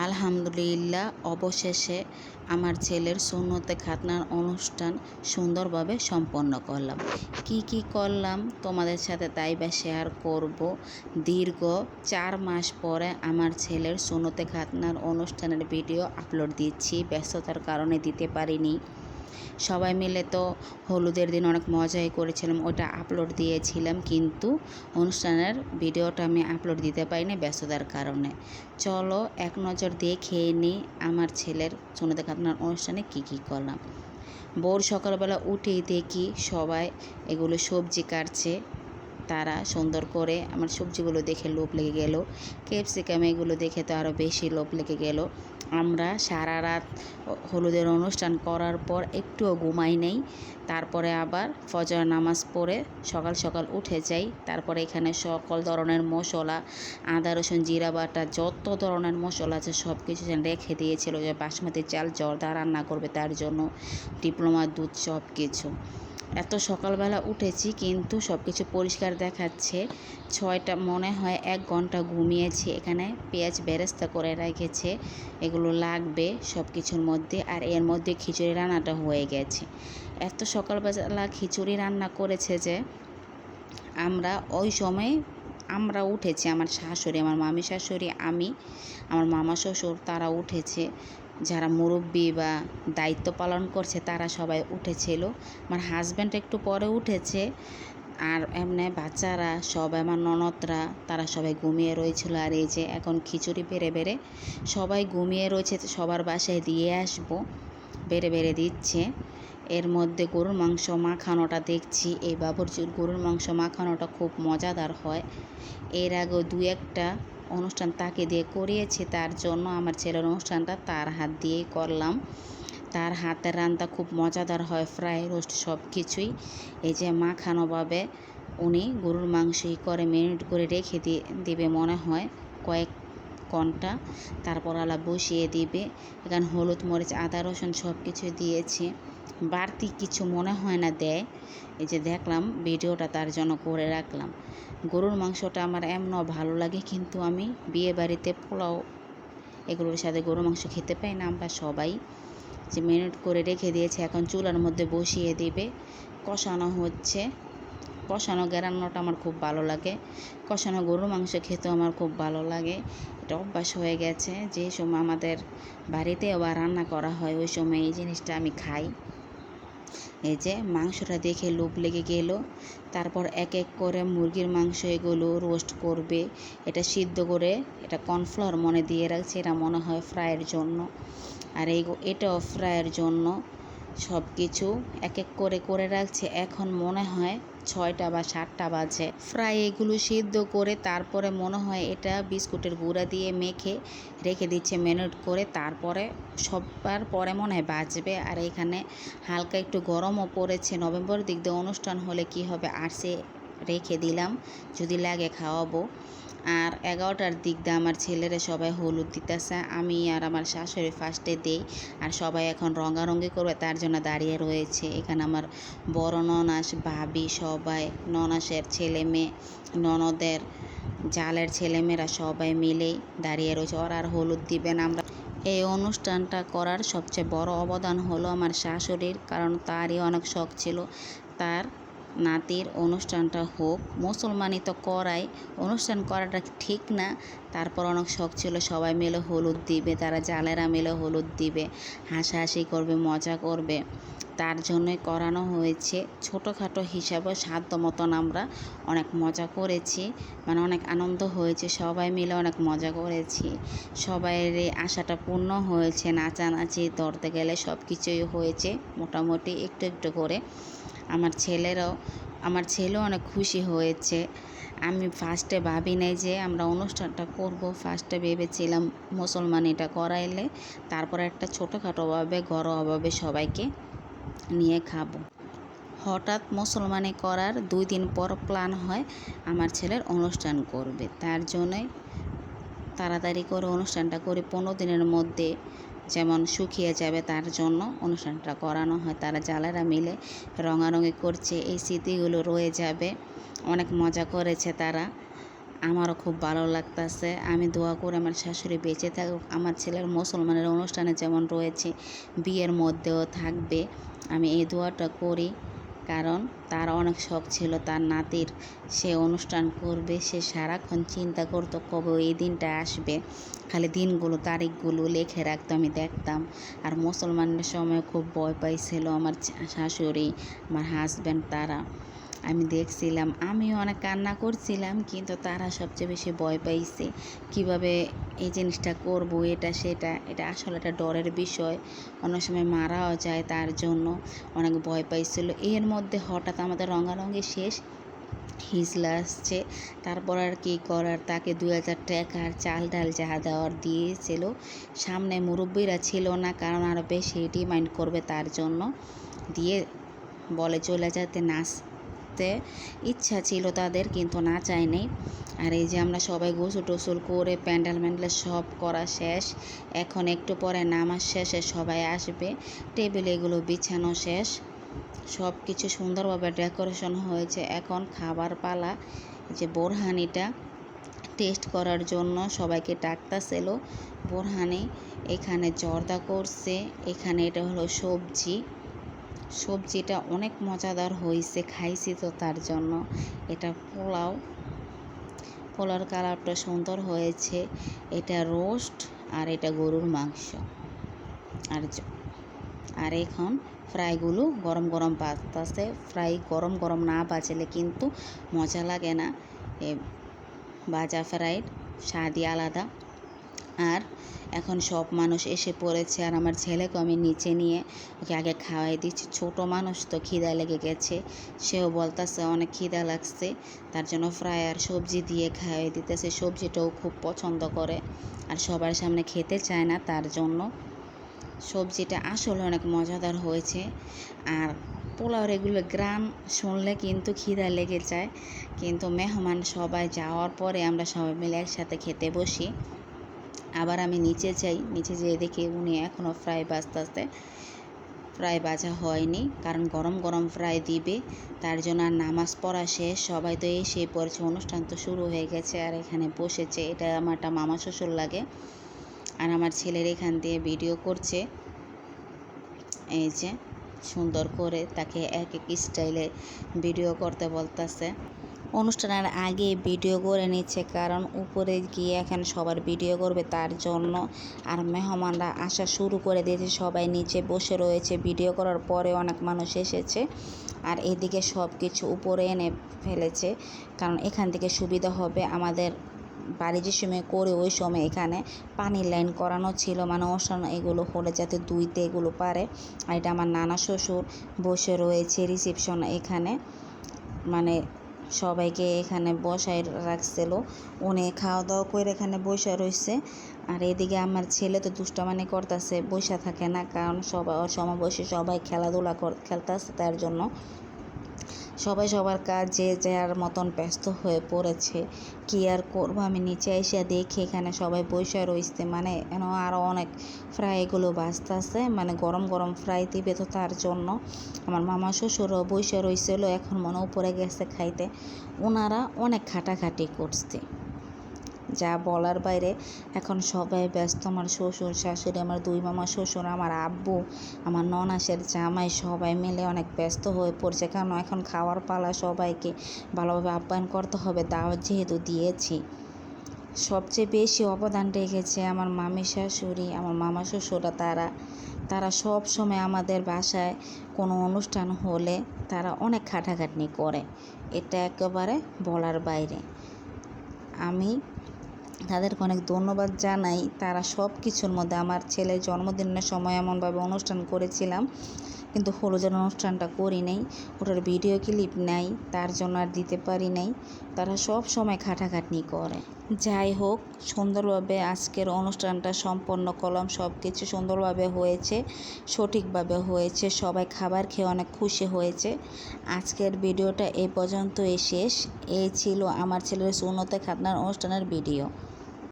আলহামদুলিল্লাহ, অবশেষে আমার ছেলের সুন্নতে খাতনার অনুষ্ঠান সুন্দরভাবে সম্পন্ন করলাম। কি করলাম তোমাদের সাথে তাই বা শেয়ার করব। দীর্ঘ 4 মাস পরে আমার ছেলের সুন্নতে খাতনার অনুষ্ঠানের ভিডিও আপলোড দিচ্ছি। ব্যস্ততার কারণে দিতে পারিনি। সবাই মিলে তো হলুদের দিন অনেক মজাই করেছিলাম, ওটা আপলোড দিয়েছিলাম, কিন্তু অনুষ্ঠানের ভিডিওটা আমি আপলোড দিতে পারিনি ব্যস্ততার কারণে। চলো এক নজর দেখে নিই আমার ছেলের সুন্নতে খাতনার অনুষ্ঠানে কি করলাম। ভোর সকালবেলা উঠেই দেখি সবাই এগুলো সবজি কাটছে। তারা সুন্দর করে আমার সবজিগুলো দেখে লোভ লেগে গেল। ক্যাপসিকাম এগুলো দেখে তো আরও বেশি লোভ লেগে গেল। আমরা সারা রাত হলুদের অনুষ্ঠান করার পর একটুও ঘুমাই নেই। তারপরে আবার ফজর নামাজ পড়ে সকাল সকাল উঠে যাই। তারপরে এখানে সকল ধরনের মশলা, আদা রসুন জিরা বাটা, যত ধরনের মশলা আছে সব কিছু রেখে দিয়েছিল, যে বাসমতি চাল জর্দা রান্না করবে তার জন্য, ডিপ্লোমা দুধ, সব কিছু। এত সকালবেলা উঠেছি কিন্তু সব কিছু পরিষ্কার দেখাচ্ছে। 6টা মনে হয় 1 ঘন্টা ঘুমিয়েছি। এখানে পেঁয়াজ বেরেস্তা করে রেখেছে, এগুলো লাগবে সব কিছুর মধ্যে। আর এর মধ্যে খিচুড়ি রান্নাটা হয়ে গেছে। এত সকালবেলা খিচুড়ি রান্না করেছে যে আমরা উঠেছি, আমার শাশুড়ি, আমার মামি শাশুড়ি, আমি, আমার মামা শ্বশুর, তারা উঠেছে। যারা মুরব্বি বা দায়িত্ব পালন করছে তারা সবাই উঠেছিল। আমার হাজব্যান্ড একটু পরে উঠেছে। আর এমনি বাচ্চারা সব, আমার ননদরা, তারা সবাই ঘুমিয়ে রয়েছিল। আর এই যে এখন খিচুড়ি বেড়ে সবাই ঘুমিয়ে রয়েছে, সবার বাসায় দিয়ে আসবো, বেড়ে দিচ্ছে। এর মধ্যে গরুর মাংস মাখানোটা দেখছি। এই বাবুর্চির গরুর মাংস মাখানোটা খুব মজাদার হয়। এর আগেও 2-1টা অনুষ্ঠান তাকে দিয়ে করিয়েছি, তার জন্য আমার ছেলের অনুষ্ঠানটা তার হাত দিয়েই করলাম। তার হাতের রান্না খুব মজাদার হয়, ফ্রাই রোস্ট সব কিছুই। এই যে মাখানোভাবে উনি গরুর মাংসই করে মেরিনেট করে রেখে দিবে মনে হয় কয়েক ঘন্টা, তারপর আলা বসিয়ে দিবে। এখানে হলুদ মরিচ আদা রসুন সব কিছু দিয়েছে, বাড়তি কিছু মনে হয় না দেয়। এই যে দেখলাম ভিডিওটা তার জন্য করে রাখলাম। গরুর মাংসটা আমার এমনও ভালো লাগে, কিন্তু আমি বিয়ে বাড়িতে পোলাও এগুলোর সাথে গরুর মাংস খেতে পাই না আমরা সবাই। যে মেরিনেট করে রেখে দিয়েছে, এখন চুলার মধ্যে বসিয়ে দিবে, কষানো হচ্ছে। কষানো রান্নাটা আমার খুব ভালো লাগে, কষানো গরুর মাংস খেতেও আমার খুব ভালো লাগে। এটা অভ্যাস হয়ে গেছে, যে সময় আমাদের বাড়িতে আবার রান্না করা হয় ওই সময় এই জিনিসটা আমি খাই। এই যে মাংসটা দেখে লোভ লেগে গেল। তারপর এক করে মুরগির মাংস এগুলো রোস্ট করবে। এটা সিদ্ধ করে, এটা কর্নফ্লাওয়ার মনে দিয়ে রাখছে, এটা মনে হয় ফ্রাইয়ের জন্য। আর এটাও ফ্রাইয়ের জন্য। সব কিছু এক করে রাখছে। এখন মনে হয় 6টা বা 7টা বাজে। ফ্রাই এগুলো সিদ্ধ করে তারপরে মনে হয় এটা বিস্কুটের গুঁড়া দিয়ে মেখে রেখে দিচ্ছে ম্যারিনেট করে। তারপরে সবার পরে মনে হয় বাজবে। আর এখানে হালকা একটু গরমও পড়েছে। নভেম্বর দিক দিয়ে অনুষ্ঠান হলে কি হবে, আরসে রেখে দিলাম, যদি লাগে খাওয়াবো। আর 11টার দিক দিয়ে আমার ছেলেরা সবাই হলুদ দিতেছে, আমি আর আমার শাশুড়ি ফার্স্টে দেই। আর সবাই এখন রঙারঙি করবে, তার জন্য দাঁড়িয়ে রয়েছে। এখানে আমার বড় ননাস, ভাবি, সবাই, ননাসের ছেলে মেয়ে, ননদের জালের ছেলেমেয়েরা সবাই মিলেই দাঁড়িয়ে রয়েছে। ওরা আর হলুদ দিবেন। আমরা এই অনুষ্ঠানটা করার সবচেয়ে বড় অবদান হলো আমার শাশুড়ির, কারণ তারই অনেক শখ ছিল তার নাতির অনুষ্ঠানটা হোক। মুসলমানই তো করাই, অনুষ্ঠান করাটা ঠিক না, তারপর অনেক শখ ছিল সবাই মিলে হলুদ দিবে, তারা জালেরা মিলে হলুদ দিবে, হাসাহাসি করবে, মজা করবে, তার জন্যই করানো হয়েছে। ছোটোখাটো হিসাবে সাধ্য মতন আমরা অনেক মজা করেছি, মানে অনেক আনন্দ হয়েছে, সবাই মিলে অনেক মজা করেছি। সবাইয়ের আশাটা পূর্ণ হয়েছে, নাচানাচি ধরতে গেলে সব কিছুই হয়েছে মোটামুটি একটু করে। আমার ছেলেও অনেক খুশি হয়েছে। আমি ফার্স্টে ভাবি নাই যে আমরা অনুষ্ঠানটা করব, ফার্স্টে ভেবেছিলাম মুসলমানিটা করাইলে তারপর একটা ছোটোখাটোভাবে ঘরোয়াভাবে সবাইকে নিয়ে খাবো। হঠাৎ মুসলমানি করার 2 দিন পর প্ল্যান হয় আমার ছেলের অনুষ্ঠান করবে, তার জন্যই তাড়াতাড়ি করে অনুষ্ঠানটা করে 15 দিনের মধ্যে যেমন শুকিয়ে যাবে তার জন্য অনুষ্ঠানটা করানো হয়। তারা জালেরা মিলে রঙারঙি করছে, এই স্মৃতিগুলো রয়ে যাবে। অনেক মজা করেছে তারা। আমারও খুব ভালো লাগতেছে। আমি দোয়া করি আমার শাশুড়ি বেঁচে থাকুক, আমার ছেলের মুসলমানের অনুষ্ঠানে যেমন রয়েছে বিয়ের মধ্যেও থাকবে। আমি এই দোয়াটা করি, কারণ তার অনেক শখ ছিল তার নাতির সে অনুষ্ঠান করবে। সে সারাক্ষণ চিন্তা করতো কবে এই দিনটা আসবে, খালি দিনগুলো তারিখগুলো লিখে রাখতো, আমি দেখতাম। আর মুসলমানের সময় খুব ভয় পাইছিল আমার শাশুড়ি, আমার হাজব্যান্ড, তারা। আমি দেখছিলাম, আমিও অনেক কান্না করছিলাম, কিন্তু তারা সবচেয়ে বেশি ভয় পাইছে কিভাবে এই জিনিসটা করব, এটা সেটা। এটা আসলে একটা ডরের বিষয়, অনেক সময় মারাও যায়, তার জন্য অনেক ভয় পাইছিল। এর মধ্যে হঠাৎ আমাদের রঙারঙি শেষ, হিজলা আসছে। তারপর আর কি করার, তাকে 2000 টাকার চাল ডাল যা দেওয়ার দিয়েছিল। সামনে মুরব্বীরা ছিল না, কারণ আরও বেশি ডিমান্ড করবে, তার জন্য দিয়ে বলে চলে যেতে। নাচতে ইচ্ছা ছিল তাদের, কিন্তু না চায় নেই। আর এই যে আমরা সবাই গোসল টোসল করে প্যান্ডেল ম্যান্ডেল সব করা শেষ। এখন একটু পরে নামাজ শেষে সবাই আসবে, টেবিল এগুলো বিছানো শেষ, সব কিছু সুন্দরভাবে ডেকোরেশন হয়েছে। এখন খাবার পালা। যে বোরহানিটা টেস্ট করার জন্য সবাইকে ডাকতেছিল। বোরহানি এখানে জর্দা করছে, এখানে এটা হলো সবজিটা অনেক মজাদার হয়েছে, খাইছি তো তার জন্য। এটা পোলাওর কালারটা সুন্দর হয়েছে। এটা রোস্ট, আর এটা গরুর মাংস। আর এখন ফ্রাইগুলো গরম গরম ভাজতেছে। ফ্রাই গরম গরম না ভাজলে কিন্তু মজা লাগে না। ভাজা ফ্রাইড স্বাদই আলাদা। আর এখন সব মানুষ এসে পড়েছে, আর আমার ছেলেকে আমি নিচে নিয়ে ওকে আগে খাওয়াই দিচ্ছি। ছোটো মানুষ তো খিদা লেগে গেছে, সেও বলতেছে অনেক খিদা লাগছে, তার জন্য ফ্রাই আর সবজি দিয়ে খাওয়াই দিতেছে। সবজিটাও খুব পছন্দ করে, আর সবার সামনে খেতে চায় না, তার জন্য। সবজিটা আসলে অনেক মজাদার হয়েছে। আর পোলাওর এগুলো গ্রাম শুনলে কিন্তু খিদা লেগে যায়, কিন্তু মেহমান সবাই যাওয়ার পরে আমরা সবাই মিলে একসাথে খেতে বসি। আবার আমি নিচে যাই, নিচে যেয়ে দেখি উনি এখনও ফ্রাই ভাজতেছে। ফ্রাই ভাজা হয়নি, কারণ গরম গরম ফ্রাই দিবে, তার জন্য। আর নামাজ পড়া শেষ, সবাই তো এসে পড়েছে, অনুষ্ঠান তো শুরু হয়ে গেছে। আর এখানে বসেছে, এটা আমারটা মামা শ্বশুর লাগে। আর আমার ছেলের এখান দিয়ে ভিডিও করছে, এই যে সুন্দর করে তাকে এক এক স্টাইলে ভিডিও করতে বলতেছে। অনুষ্ঠানের আগে ভিডিও করে নিচ্ছে, কারণ উপরে গিয়ে এখন সবার ভিডিও করবে, তার জন্য। আর মেহমানরা আসা শুরু করে দিয়েছে, সবাই নিচে বসে রয়েছে। ভিডিও করার পরে অনেক মানুষ এসেছে, আর এদিকে সব কিছু উপরে এনে ফেলেছে, কারণ এখান থেকে সুবিধা হবে। আমাদের বাড়ি যে সময় করে ওই সময় এখানে পানির লাইন করানো ছিল, মানে অনুষ্ঠান এগুলো হলে যাতে ধুইতে এগুলো পারে। আর এটা আমার নানা শ্বশুর বসে রয়েছে রিসেপশন এখানে, মানে সবাইকে এখানে বসায় রাখছিল। উনি খাওয়া দাওয়া করে এখানে বসে রয়েছে। আর এদিকে আমার ছেলে তো দুষ্টামানি করতেছে, বসে থাকে না, কারণ সবাই সমবয়সী সবাই খেলাধুলা খেলতেছে, তার জন্য। সবাই সবার কাজ যে যার মতন ব্যস্ত হয়ে পড়েছে, কি আর করবো। আমি নিচে এসে দেখি এখানে সবাই বসে রয়েছে, মানে আরও অনেক ফ্রাই এগুলো ভাজতেছে, মানে গরম গরম ফ্রাই দিবে, তো তার জন্য। আমার মামা শ্বশুরও বসে রয়েছিল, এখন মনে উপরে গেছে খাইতে। ওনারা অনেক খাটাখাটি করছে, যা বলার বাইরে। এখন সবাই ব্যস্ত, আমার শ্বশুর শাশুড়ি, আমার দুই মামা শ্বশুর, আমার আব্বু, আমার ননাসের জামাই, সবাই মিলে অনেক ব্যস্ত হয়ে পড়ছে, কারণ এখন খাওয়ার পালা, সবাইকে ভালোভাবে আপ্যায়ন করতে হবে, দাওয়াত যেহেতু দিয়েছি। সবচেয়ে বেশি অবদান রেখেছে আমার মামি শাশুড়ি, আমার মামা শ্বশুররা। তারা সব সময় আমাদের বাসায় কোনো অনুষ্ঠান হলে তারা অনেক খাটাখাটনি করে, এটা একেবারে বলার বাইরে। আমি তাদেরকে অনেক ধন্যবাদ জানাই। তারা সব কিছুর মধ্যে, আমার ছেলের জন্মদিনের সময় এমনভাবে অনুষ্ঠান করেছিলাম, কিন্তু হলুদের অনুষ্ঠানটা করি নাই, ওটার ভিডিও ক্লিপ নাই, তার জন্য আর দিতে পারি নাই। তারা সব সময় খাটাখাটনি করে। যাই হোক, সুন্দরভাবে আজকের অনুষ্ঠানটা সম্পন্ন করলাম। সব কিছু সুন্দরভাবে হয়েছে, সঠিকভাবে হয়েছে, সবাই খাবার খেয়ে অনেক খুশি হয়েছে। আজকের ভিডিওটা এই পর্যন্তই শেষ। এই ছিল আমার ছেলের সুন্নতে খাতনার অনুষ্ঠানের ভিডিও।